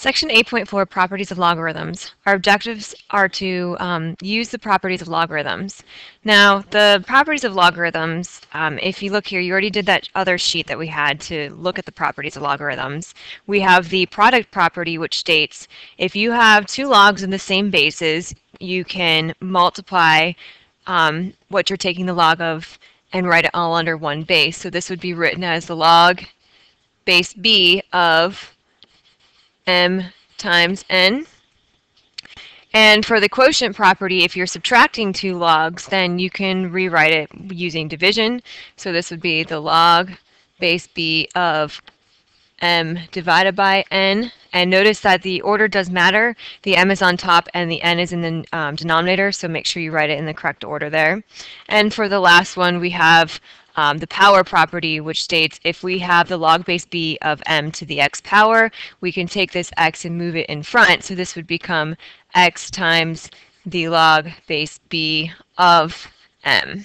Section 8.4, Properties of Logarithms. Our objectives are to use the properties of logarithms. Now, the properties of logarithms, if you look here, you already did that other sheet that we had to look at the properties of logarithms. We have the product property, which states if you have two logs in the same bases, you can multiply what you're taking the log of and write it all under one base. So this would be written as the log base b of m times n. And for the quotient property, if you're subtracting two logs, then you can rewrite it using division. So this would be the log base b of m divided by n. And notice that the order does matter. The m is on top and the n is in the denominator, so make sure you write it in the correct order there. And for the last one, we have the power property, which states if we have the log base b of m to the x power, we can take this x and move it in front. So this would become x times the log base b of m.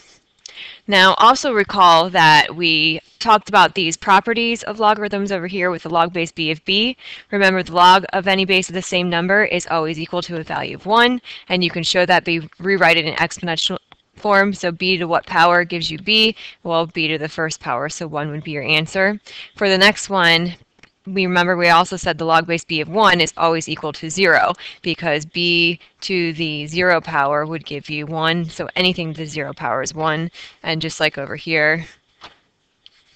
Now also recall that we talked about these properties of logarithms over here with the log base b of b. Remember, the log of any base of the same number is always equal to a value of 1, and you can show that by rewrite it in exponential form. So b to what power gives you b? Well, b to the first power, so 1 would be your answer. For the next one, we also said the log base b of 1 is always equal to 0 because b to the 0 power would give you 1. So anything to the 0 power is 1. And just like over here,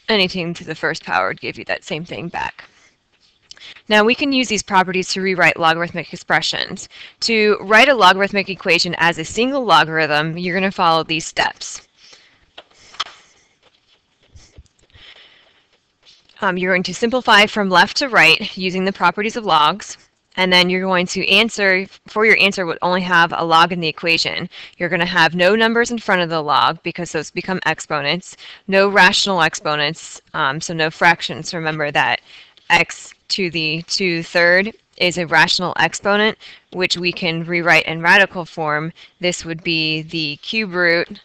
anything to the first power would give you that same thing back. Now we can use these properties to rewrite logarithmic expressions. To write a logarithmic equation as a single logarithm, you're going to follow these steps. You're going to simplify from left to right using the properties of logs, and then you're going to answer, for your answer would only have a log in the equation. You're going to have no numbers in front of the log because those become exponents, no rational exponents, so no fractions. Remember that x to the 2/3 is a rational exponent, which we can rewrite in radical form. This would be the cube root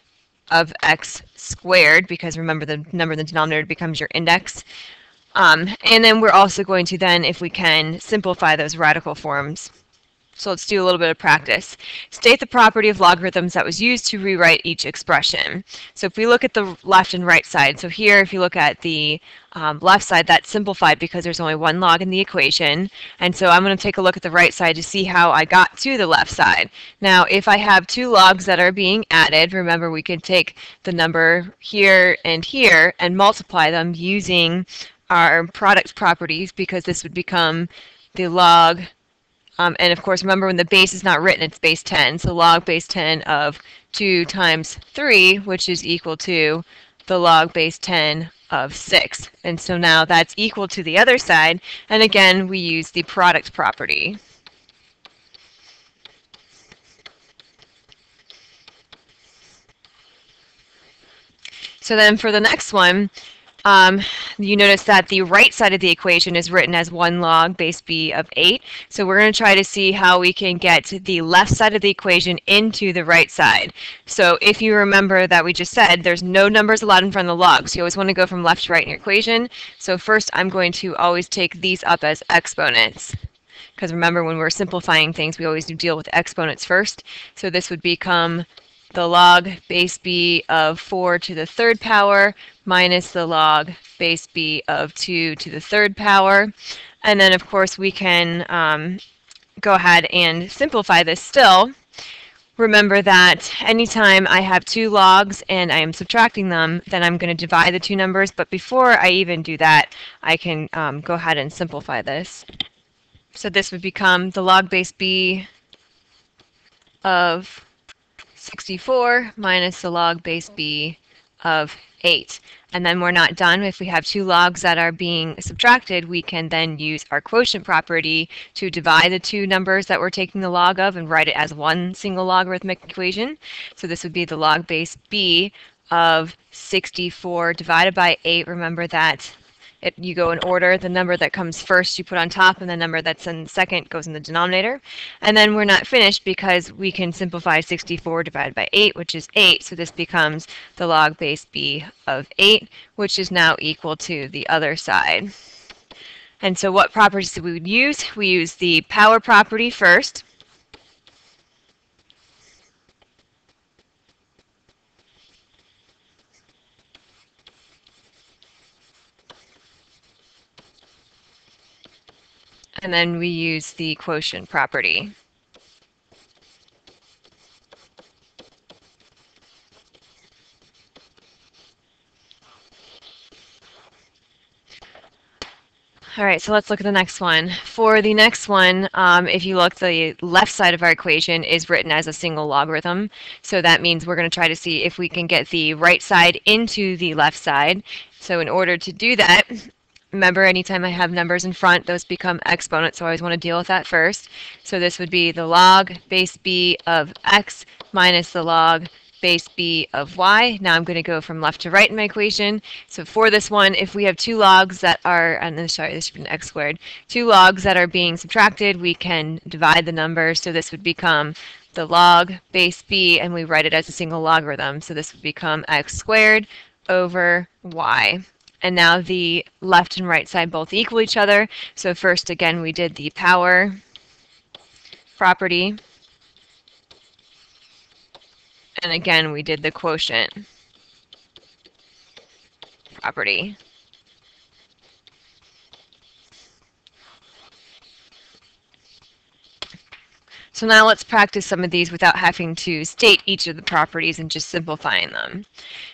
of x squared, because remember the number in the denominator becomes your index. And then we're also going to then, if we can, simplify those radical forms. So let's do a little bit of practice. State the property of logarithms that was used to rewrite each expression. So if we look at the left and right side, so here if you look at the left side, that's simplified because there's only one log in the equation. And so I'm going to take a look at the right side to see how I got to the left side. Now if I have two logs that are being added, remember we could take the number here and multiply them using our product properties, because this would become the log, and of course remember when the base is not written, it's base 10, so log base 10 of 2 times 3, which is equal to the log base 10 of 6. And so now that's equal to the other side, and again we use the product property. So then for the next one, you notice that the right side of the equation is written as 1 log base b of 8. So we're going to try to see how we can get the left side of the equation into the right side. So if you remember that we just said there's no numbers allowed in front of the logs. You always want to go from left to right in your equation. So first I'm going to always take these up as exponents, because remember when we're simplifying things we always do deal with exponents first. So this would become the log base b of 4 to the 3rd power minus the log base b of 2 to the 3rd power. And then of course we can go ahead and simplify this still. Remember that anytime I have two logs and I am subtracting them, then I'm going to divide the two numbers. But before I even do that, I can go ahead and simplify this. So this would become the log base b of 64 minus the log base b of 8. And then we're not done. If we have two logs that are being subtracted, we can then use our quotient property to divide the two numbers that we're taking the log of and write it as one single logarithmic equation. So this would be the log base b of 64 divided by 8. Remember that you go in order. The number that comes first you put on top, and the number that's in second goes in the denominator. And then we're not finished because we can simplify 64 divided by 8, which is 8. So this becomes the log base b of 8, which is now equal to the other side. And so what properties we would use? We use the power property first. And then we use the quotient property. All right, so let's look at the next one. For the next one, if you look, the left side of our equation is written as a single logarithm. So that means we're going to try to see if we can get the right side into the left side. So in order to do that, remember, anytime I have numbers in front, those become exponents, so I always want to deal with that first. So this would be the log base b of x minus the log base b of y. Now I'm going to go from left to right in my equation. So for this one, if we have two logs that are, and sorry, this should be an x squared, two logs that are being subtracted, we can divide the numbers. So this would become the log base b, and we write it as a single logarithm. So this would become x squared over y. And now the left and right side both equal each other. So first, again, we did the power property. And again, we did the quotient property. So now let's practice some of these without having to state each of the properties and just simplifying them.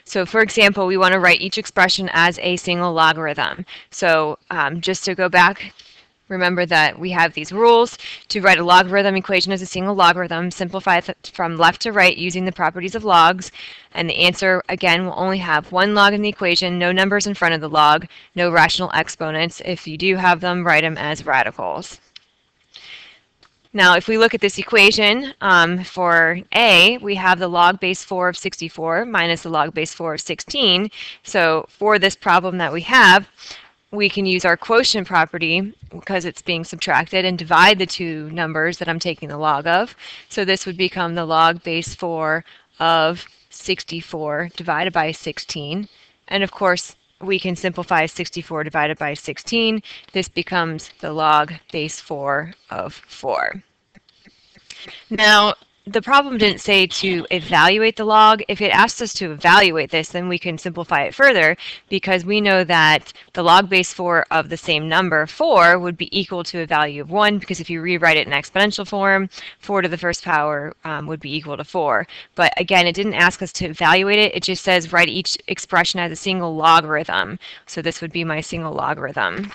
So for example, we want to write each expression as a single logarithm. So just to go back, remember that we have these rules. To write a logarithm equation as a single logarithm, simplify from left to right using the properties of logs. And the answer, again, will only have one log in the equation, no numbers in front of the log, no rational exponents. If you do have them, write them as radicals. Now, if we look at this equation, for A, we have the log base 4 of 64 minus the log base 4 of 16. So for this problem that we have, we can use our quotient property because it's being subtracted and divide the two numbers that I'm taking the log of. So this would become the log base 4 of 64 divided by 16. And of course, we can simplify 64 divided by 16. This becomes the log base 4 of 4. Now, the problem didn't say to evaluate the log. If it asked us to evaluate this, then we can simplify it further because we know that the log base 4 of the same number, 4, would be equal to a value of 1 because if you rewrite it in exponential form, 4 to the first power would be equal to 4. But again, it didn't ask us to evaluate it. It just says write each expression as a single logarithm. So this would be my single logarithm.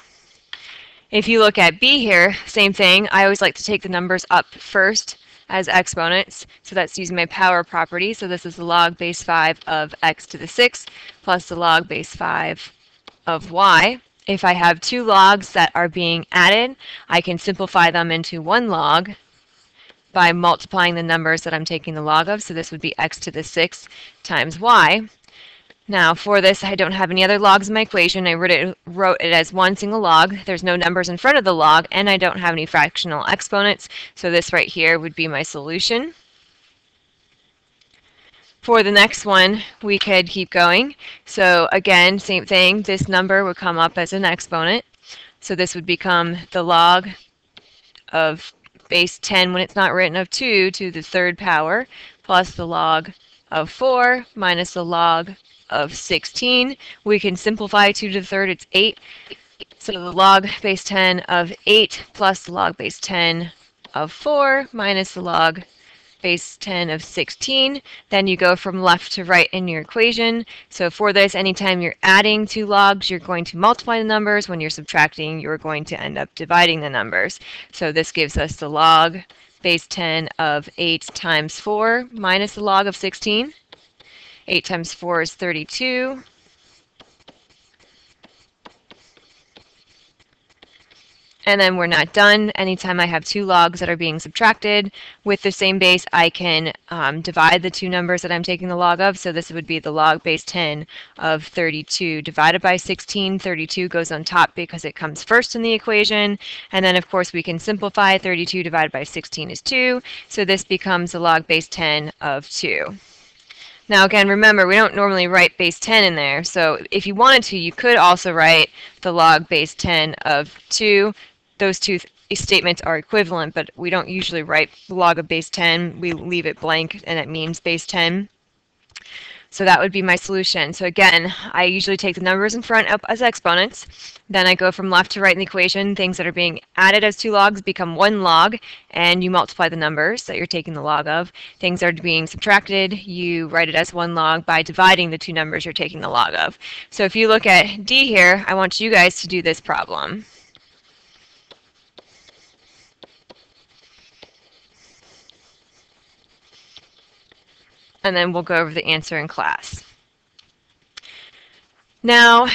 If you look at B here, same thing. I always like to take the numbers up first as exponents. So that's using my power property. So this is the log base 5 of x to the 6 plus the log base 5 of y. If I have two logs that are being added, I can simplify them into one log by multiplying the numbers that I'm taking the log of. So this would be x to the 6 times y. Now for this, I don't have any other logs in my equation. I wrote it as one single log. There's no numbers in front of the log, and I don't have any fractional exponents. So this right here would be my solution. For the next one, we could keep going. So again, same thing. This number would come up as an exponent. So this would become the log of base 10 when it's not written of 2 to the third power plus the log of 4 minus the log of 16. We can simplify 2 to the third, it's 8. So the log base 10 of 8 plus the log base 10 of 4 minus the log base 10 of 16. Then you go from left to right in your equation. So for this, anytime you're adding two logs, you're going to multiply the numbers. When you're subtracting, you're going to end up dividing the numbers. So this gives us the log base 10 of 8 times 4 minus the log of 16. 8 times 4 is 32. And then we're not done. Anytime I have two logs that are being subtracted with the same base, I can divide the two numbers that I'm taking the log of. So this would be the log base 10 of 32 divided by 16. 32 goes on top because it comes first in the equation. And then, of course, we can simplify. 32 divided by 16 is 2. So this becomes the log base 10 of 2. Now again, remember, we don't normally write base 10 in there, so if you wanted to, you could also write the log base 10 of 2. Those two statements are equivalent, but we don't usually write the log of base 10. We leave it blank, and it means base 10. So that would be my solution. So again, I usually take the numbers in front up as exponents. Then I go from left to right in the equation. Things that are being added as 2 logs become 1 log, and you multiply the numbers that you're taking the log of. Things that are being subtracted, you write it as 1 log by dividing the 2 numbers you're taking the log of. So if you look at D here, I want you guys to do this problem. And then we'll go over the answer in class. Now,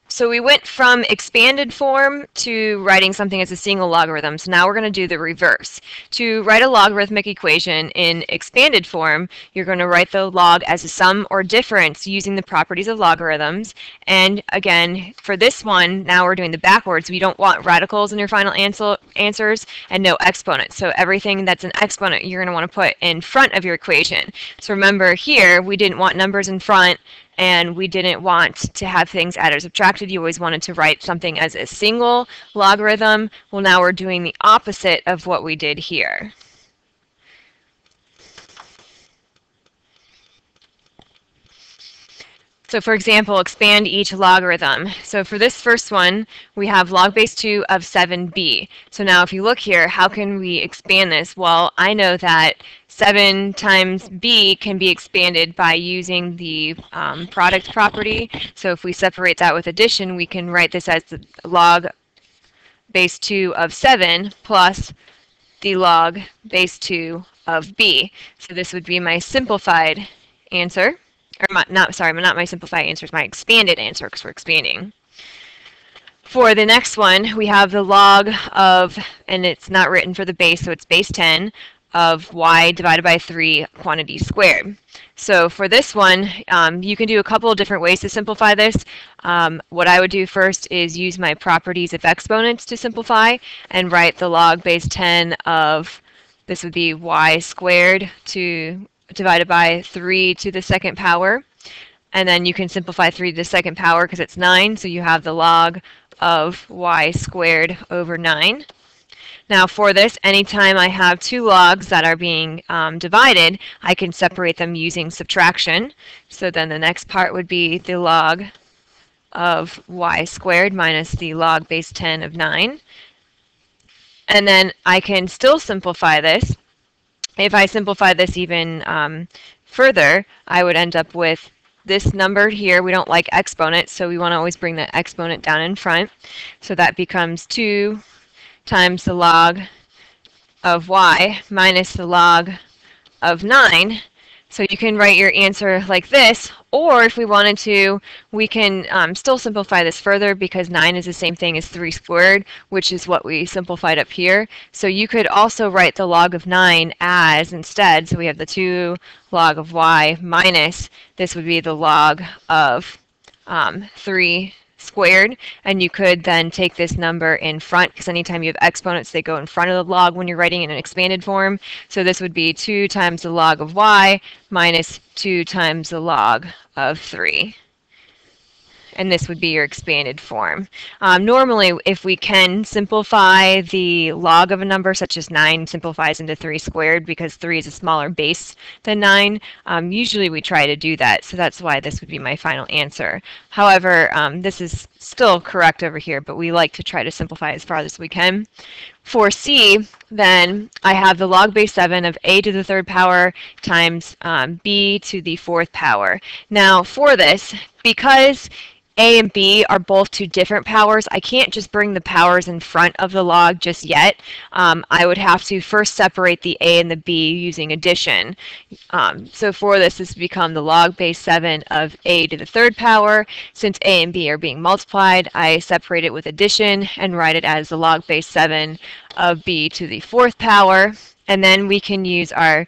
so we went from expanded form to writing something as a single logarithm. So now we're going to do the reverse. To write a logarithmic equation in expanded form, you're going to write the log as a sum or difference using the properties of logarithms. And again, for this one, now we're doing the backwards. We don't want radicals in your final answers and no exponents. So everything that's an exponent, you're going to want to put in front of your equation. So remember here, we didn't want numbers in front, and we didn't want to have things added or subtracted. You always wanted to write something as a single logarithm. Well, now we're doing the opposite of what we did here. So for example, expand each logarithm. So for this first one, we have log base 2 of 7b. So now if you look here, how can we expand this? Well, I know that 7 times b can be expanded by using the product property. So if we separate that with addition, we can write this as the log base 2 of 7 plus the log base 2 of b. So this would be my simplified answer. Or not my simplified answer, it's my expanded answer because we're expanding. For the next one, we have the log of, and it's not written for the base, so it's base 10, of y divided by 3 quantity squared. So for this one, you can do a couple of different ways to simplify this. What I would do first is use my properties of exponents to simplify and write the log base 10 of, this would be y squared divided by 3 to the second power. And then you can simplify 3 to the second power because it's 9, so you have the log of y squared over 9. Now for this, anytime I have 2 logs that are being divided, I can separate them using subtraction. So then the next part would be the log of y squared minus the log base 10 of 9. And then I can still simplify this. If I simplify this even further, I would end up with this number here. We don't like exponents, so we want to always bring the exponent down in front. So that becomes 2 times the log of y minus the log of 9. So you can write your answer like this, or if we wanted to, we can still simplify this further because 9 is the same thing as 3 squared, which is what we simplified up here. So you could also write the log of 9 as instead, so we have the 2 log of y minus, this would be the log of 3 squared, and you could then take this number in front because anytime you have exponents they go in front of the log when you're writing in an expanded form. So this would be 2 times the log of y minus 2 times the log of 3. And this would be your expanded form. Normally, if we can simplify the log of a number, such as 9 simplifies into 3 squared because 3 is a smaller base than 9, usually we try to do that. So that's why this would be my final answer. However, this is still correct over here, but we like to try to simplify as far as we can. For C, then I have the log base 7 of a to the 3rd power times b to the 4th power. Now for this, because a and b are both 2 different powers, I can't just bring the powers in front of the log just yet. I would have to first separate the a and the b using addition. So for this would become the log base 7 of a to the 3rd power. Since a and b are being multiplied, I separate it with addition and write it as the log base 7 of b to the 4th power. And then we can use our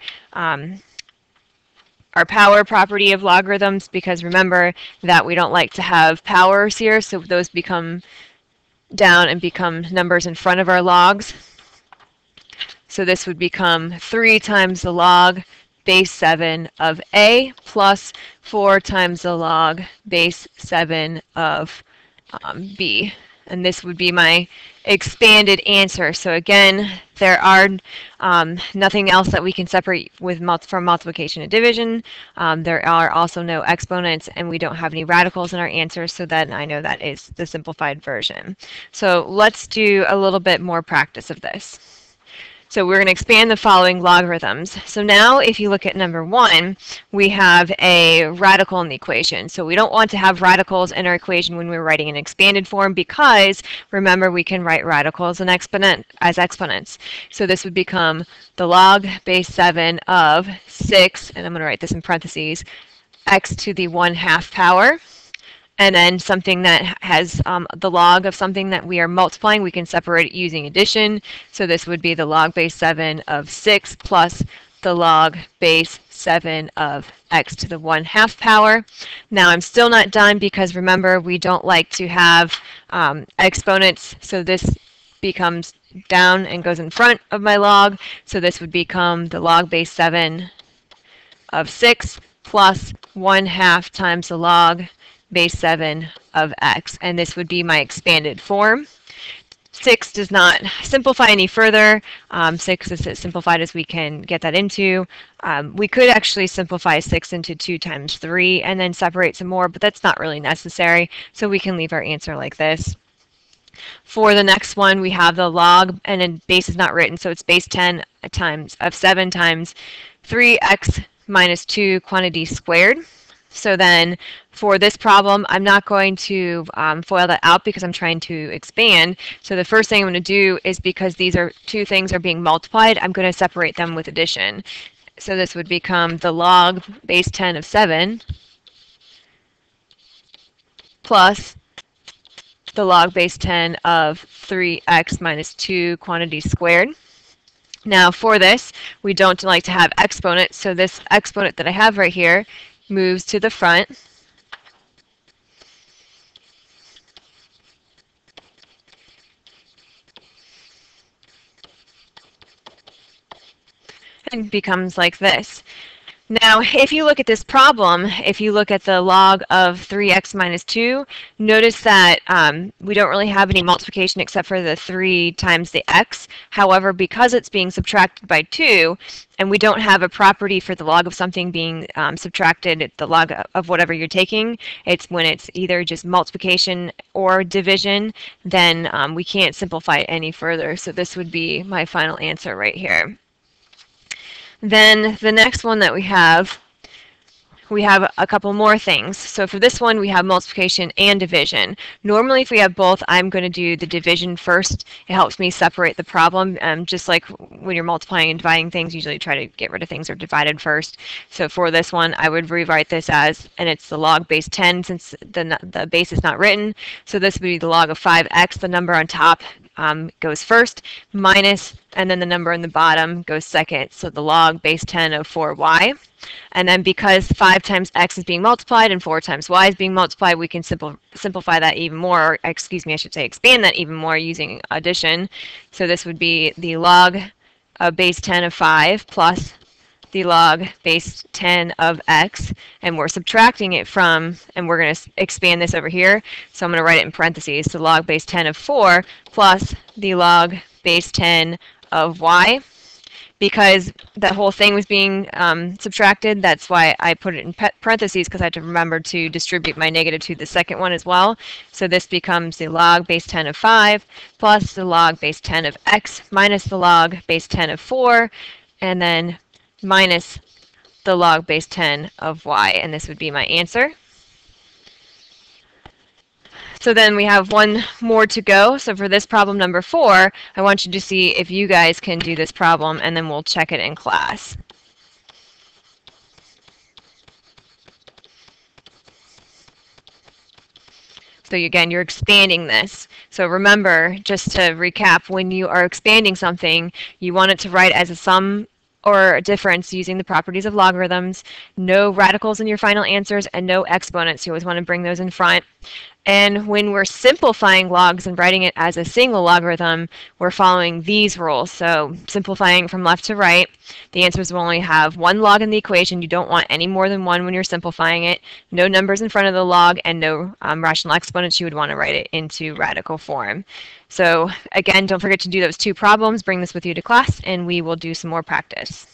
power property of logarithms, because remember that we don't like to have powers here, so those become down and become numbers in front of our logs. So this would become 3 times the log base 7 of A plus 4 times the log base 7 of B. And this would be my expanded answer. So again, there are nothing else that we can separate with from multiplication and division. There are also no exponents, and we don't have any radicals in our answer, so then I know that is the simplified version. So let's do a little bit more practice of this. So we're going to expand the following logarithms. So now if you look at number 1, we have a radical in the equation. So we don't want to have radicals in our equation when we're writing an expanded form because, remember, we can write radicals as exponents. So this would become the log base 7 of 6, and I'm going to write this in parentheses, x to the 1/2 power. And then something that has the log of something that we are multiplying, we can separate it using addition. So this would be the log base 7 of 6 plus the log base 7 of x to the 1/2 power. Now I'm still not done because remember we don't like to have exponents. So this becomes down and goes in front of my log. So this would become the log base 7 of 6 plus 1/2 times the log base 7 of x, and this would be my expanded form. 6 does not simplify any further. 6 is as simplified as we can get that into. We could actually simplify 6 into 2 times 3 and then separate some more, but that's not really necessary, so we can leave our answer like this. For the next one, we have the log, and then base is not written, so it's base 10 times of 7 times 3x minus 2 quantity squared. So then for this problem, I'm not going to FOIL that out because I'm trying to expand. So the first thing I'm going to do is, because these are two things are being multiplied, I'm going to separate them with addition. So this would become the log base 10 of 7 plus the log base 10 of 3x minus 2 quantity squared. Now for this, we don't like to have exponents, so this exponent that I have right here moves to the front. And becomes like this. Now, if you look at this problem, if you look at the log of 3x minus 2, notice that we don't really have any multiplication except for the 3 times the x. However, because it's being subtracted by 2, and we don't have a property for the log of something being subtracted, the log of whatever you're taking, it's when it's either just multiplication or division, then we can't simplify it any further. So this would be my final answer right here. Then the next one that we have a couple more things. So for this one, we have multiplication and division. Normally, if we have both, I'm going to do the division first. It helps me separate the problem. Just like when you're multiplying and dividing things, usually try to get rid of things that are divided first. So for this one, I would rewrite this as, and it's the log base 10 since the base is not written. So this would be the log of 5x, the number on top goes first, minus, and then the number on the bottom goes second. So the log base 10 of 4y. And then because 5 times x is being multiplied and 4 times y is being multiplied, we can simplify that even more, or excuse me, I should say expand that even more using addition. So this would be the log of base 10 of 5 plus the log base 10 of x, and we're subtracting it from, and we're going to expand this over here, so I'm going to write it in parentheses, the log base 10 of 4 plus the log base 10 of y. Because that whole thing was being subtracted, that's why I put it in parentheses, because I have to remember to distribute my negative to the second one as well. So this becomes the log base 10 of 5 plus the log base 10 of x minus the log base 10 of 4, and then minus the log base 10 of y, and this would be my answer. So then we have one more to go. So for this problem number 4, I want you to see if you guys can do this problem, and then we'll check it in class. So again, you're expanding this. So remember, just to recap, when you are expanding something, you want it to write as a sum or difference using the properties of logarithms, no radicals in your final answers, and no exponents. You always want to bring those in front. And when we're simplifying logs and writing it as a single logarithm, we're following these rules. So simplifying from left to right, the answers will only have one log in the equation. You don't want any more than one when you're simplifying it. No numbers in front of the log, and no rational exponents. You would want to write it into radical form. So again, don't forget to do those two problems. Bring this with you to class, and we will do some more practice.